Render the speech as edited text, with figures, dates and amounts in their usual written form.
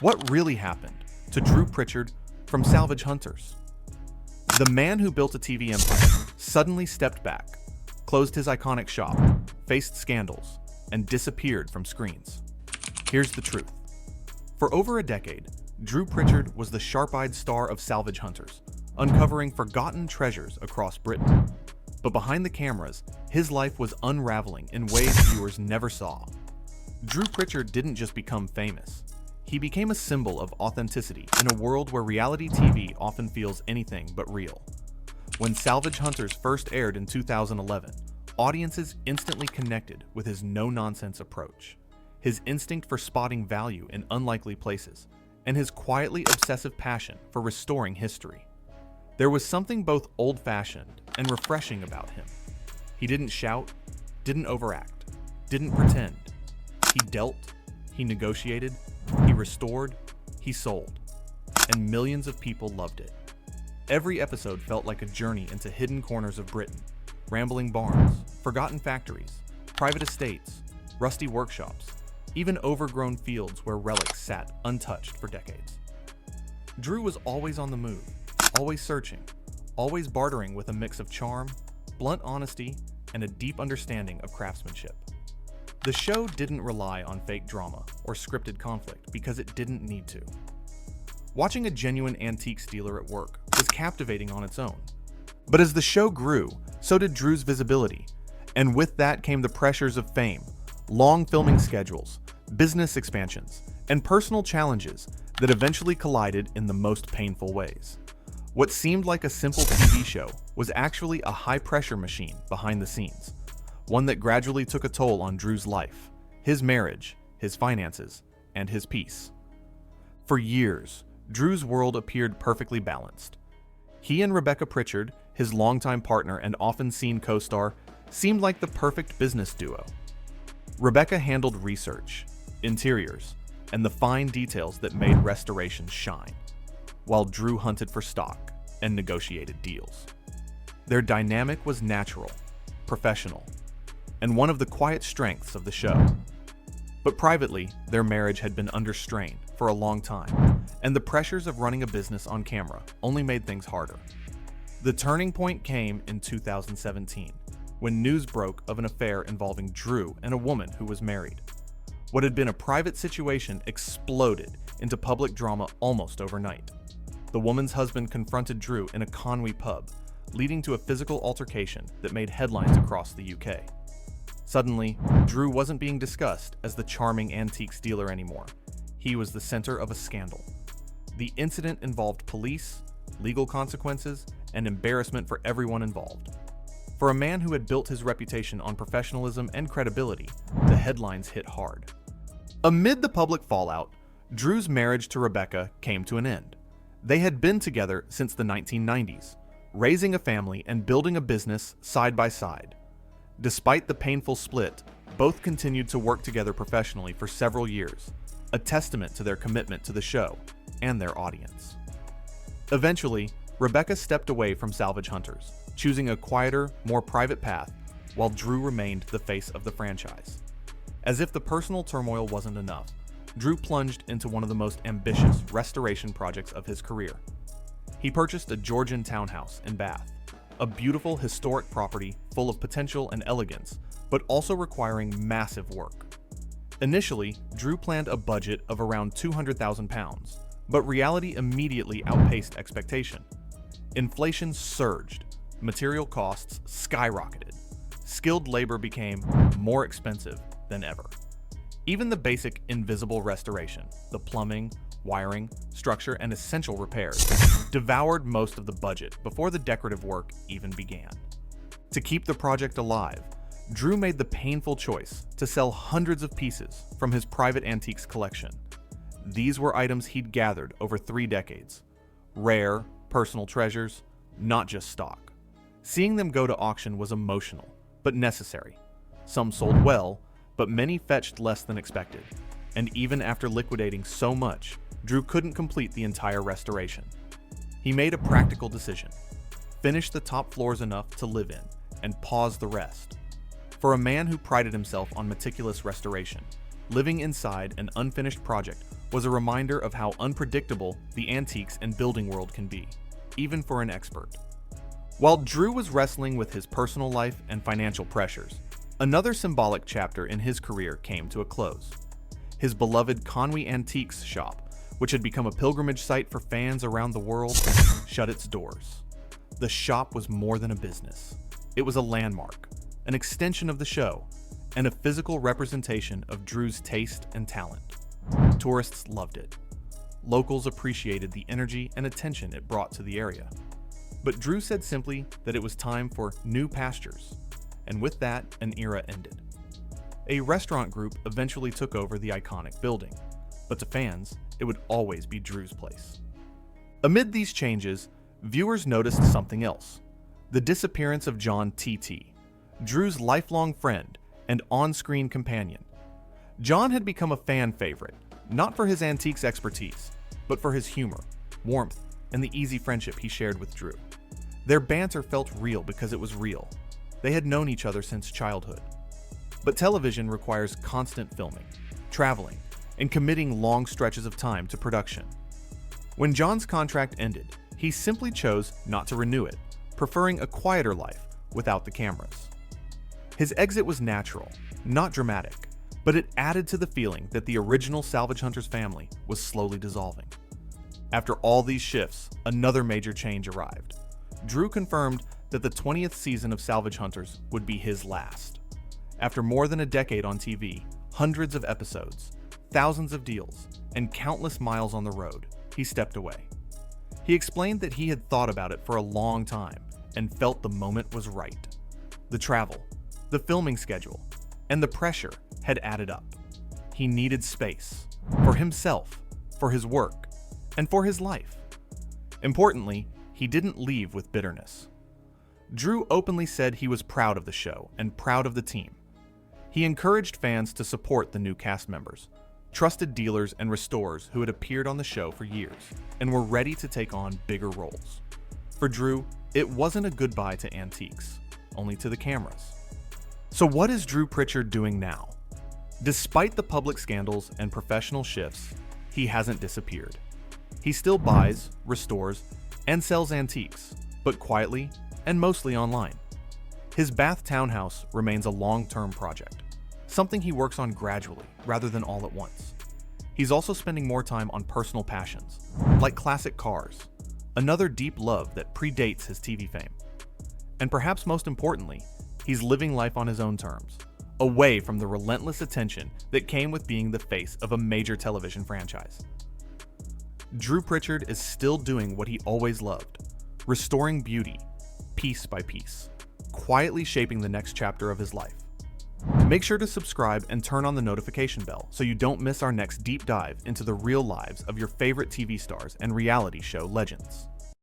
What really happened to Drew Pritchard from Salvage Hunters? The man who built a TV empire suddenly stepped back, closed his iconic shop, faced scandals, and disappeared from screens. Here's the truth. For over a decade, Drew Pritchard was the sharp-eyed star of Salvage Hunters, uncovering forgotten treasures across Britain. But behind the cameras, his life was unraveling in ways viewers never saw. Drew Pritchard didn't just become famous. He became a symbol of authenticity in a world where reality TV often feels anything but real. When Salvage Hunters first aired in 2011, audiences instantly connected with his no-nonsense approach, his instinct for spotting value in unlikely places, and his quietly obsessive passion for restoring history. There was something both old-fashioned and refreshing about him. He didn't shout, didn't overact, didn't pretend. He dealt, he negotiated, he restored, he sold, and millions of people loved it. Every episode felt like a journey into hidden corners of Britain, rambling barns, forgotten factories, private estates, rusty workshops, even overgrown fields where relics sat untouched for decades. Drew was always on the move, always searching, always bartering with a mix of charm, blunt honesty, and a deep understanding of craftsmanship. The show didn't rely on fake drama or scripted conflict because it didn't need to. Watching a genuine antiques dealer at work was captivating on its own. But as the show grew, so did Drew's visibility, and with that came the pressures of fame, long filming schedules, business expansions, and personal challenges that eventually collided in the most painful ways. What seemed like a simple TV show was actually a high-pressure machine behind the scenes, one that gradually took a toll on Drew's life, his marriage, his finances, and his peace. For years, Drew's world appeared perfectly balanced. He and Rebecca Pritchard, his longtime partner and often seen co-star, seemed like the perfect business duo. Rebecca handled research, interiors, and the fine details that made restorations shine, while Drew hunted for stock and negotiated deals. Their dynamic was natural, professional, and one of the quiet strengths of the show. But privately, their marriage had been under strain for a long time, and the pressures of running a business on camera only made things harder. The turning point came in 2017, when news broke of an affair involving Drew and a woman who was married. What had been a private situation exploded into public drama almost overnight. The woman's husband confronted Drew in a Conwy pub, leading to a physical altercation that made headlines across the UK. Suddenly, Drew wasn't being discussed as the charming antiques dealer anymore. He was the center of a scandal. The incident involved police, legal consequences, and embarrassment for everyone involved. For a man who had built his reputation on professionalism and credibility, the headlines hit hard. Amid the public fallout, Drew's marriage to Rebecca came to an end. They had been together since the 1990s, raising a family and building a business side by side. Despite the painful split, both continued to work together professionally for several years, a testament to their commitment to the show and their audience. Eventually, Rebecca stepped away from Salvage Hunters, choosing a quieter, more private path, while Drew remained the face of the franchise. As if the personal turmoil wasn't enough, Drew plunged into one of the most ambitious restoration projects of his career. He purchased a Georgian townhouse in Bath, a beautiful historic property full of potential and elegance, but also requiring massive work. Initially, Drew planned a budget of around £200,000, but reality immediately outpaced expectation. Inflation surged, material costs skyrocketed, skilled labor became more expensive than ever. Even the basic invisible restoration, the plumbing, wiring, structure, and essential repairs, devoured most of the budget before the decorative work even began. To keep the project alive, Drew made the painful choice to sell hundreds of pieces from his private antiques collection. These were items he'd gathered over 3 decades. Rare, personal treasures, not just stock. Seeing them go to auction was emotional, but necessary. Some sold well, but many fetched less than expected. And even after liquidating so much, Drew couldn't complete the entire restoration. He made a practical decision: finish the top floors enough to live in, and pause the rest. For a man who prided himself on meticulous restoration, living inside an unfinished project was a reminder of how unpredictable the antiques and building world can be, even for an expert. While Drew was wrestling with his personal life and financial pressures, another symbolic chapter in his career came to a close. His beloved Conwy Antiques shop, which had become a pilgrimage site for fans around the world, shut its doors. The shop was more than a business. It was a landmark, an extension of the show, and a physical representation of Drew's taste and talent. Tourists loved it. Locals appreciated the energy and attention it brought to the area. But Drew said simply that it was time for new pastures, and with that, an era ended. A restaurant group eventually took over the iconic building, but to fans, it would always be Drew's place. Amid these changes, viewers noticed something else: the disappearance of John T.T., Drew's lifelong friend and on-screen companion. John had become a fan favorite, not for his antiques expertise, but for his humor, warmth, and the easy friendship he shared with Drew. Their banter felt real because it was real. They had known each other since childhood. But television requires constant filming, traveling, and committing long stretches of time to production. When John's contract ended, he simply chose not to renew it, preferring a quieter life without the cameras. His exit was natural, not dramatic, but it added to the feeling that the original Salvage Hunters family was slowly dissolving. After all these shifts, another major change arrived. Drew confirmed that the 20th season of Salvage Hunters would be his last. After more than a decade on TV, hundreds of episodes, thousands of deals, and countless miles on the road, he stepped away. He explained that he had thought about it for a long time and felt the moment was right. The travel, the filming schedule, and the pressure had added up. He needed space for himself, for his work, and for his life. Importantly, he didn't leave with bitterness. Drew openly said he was proud of the show and proud of the team. He encouraged fans to support the new cast members, trusted dealers and restorers who had appeared on the show for years and were ready to take on bigger roles. For Drew, it wasn't a goodbye to antiques, only to the cameras. So what is Drew Pritchard doing now? Despite the public scandals and professional shifts, he hasn't disappeared. He still buys, restores, and sells antiques, but quietly and mostly online. His Bath townhouse remains a long-term project, something he works on gradually rather than all at once. He's also spending more time on personal passions, like classic cars, another deep love that predates his TV fame. And perhaps most importantly, he's living life on his own terms, away from the relentless attention that came with being the face of a major television franchise. Drew Pritchard is still doing what he always loved, restoring beauty, piece by piece, quietly shaping the next chapter of his life. Make sure to subscribe and turn on the notification bell so you don't miss our next deep dive into the real lives of your favorite TV stars and reality show legends.